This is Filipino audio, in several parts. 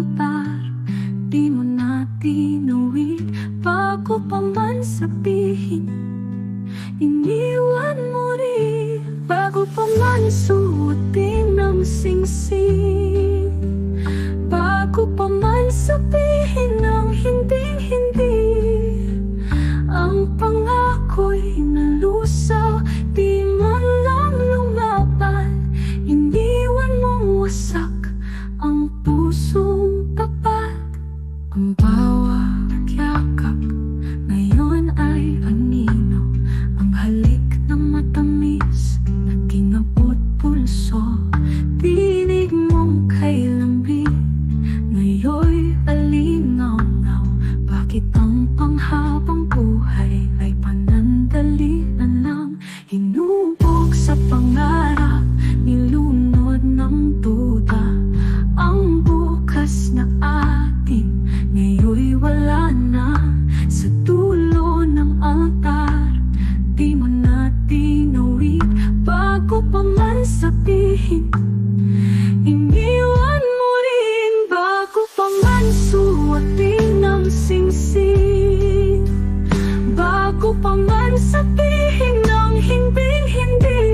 altar, di mo na tinuwid. Bago pa man sabihin, iniwan mo rin. Bago pa man suotin ng singsing, bago pa man sabihin ng hinding-hindi, ang pangako'y nalusaw. Di man lang lumaban, iniwan mong wasak ang pusong tapat. Ang bawat yakap ngayon ay anino, ang halik na matamis na kinabot pulso. Tinig mong kay lambing, ngayon'y alinaw-naw. Bakit ang panghabang buhay ay panandalian lang? Hinubog sa pangarap, nilunod ng duda. Ang bukas na atin, ngayon'y wala na. Sa dulo ng altar, di mo na tinuwid. Bago pa man sabihin, iniwan mo rin. Bago pa man suotin ng singsing, bago pa man sabihin ng hinding-hindi,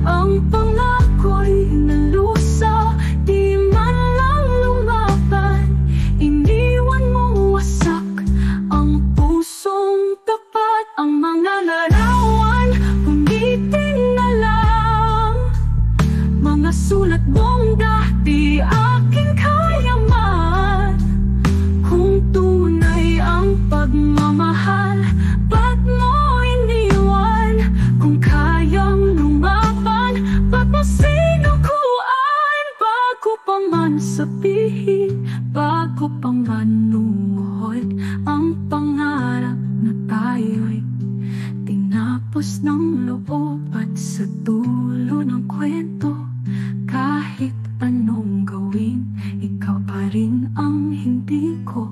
ang pangako'y nalusaw. Di man lang lumaban, iniwan mong wasak ang pusong tapat. Ang mga larawan, umitin na lang. Mga sulat mong dati aking kayaman. Kung tunay ang pagmamahal, ba't mo iniwan? Kung kayang lumaban, ba't mo sinukuan? Bago pa man sabihin, bago pa man lumuhod ang pangarap na tayo'y tinapos ng loob. At sa dulo ng kwento, kahit anong gawin, ikaw pa rin ang hindi ko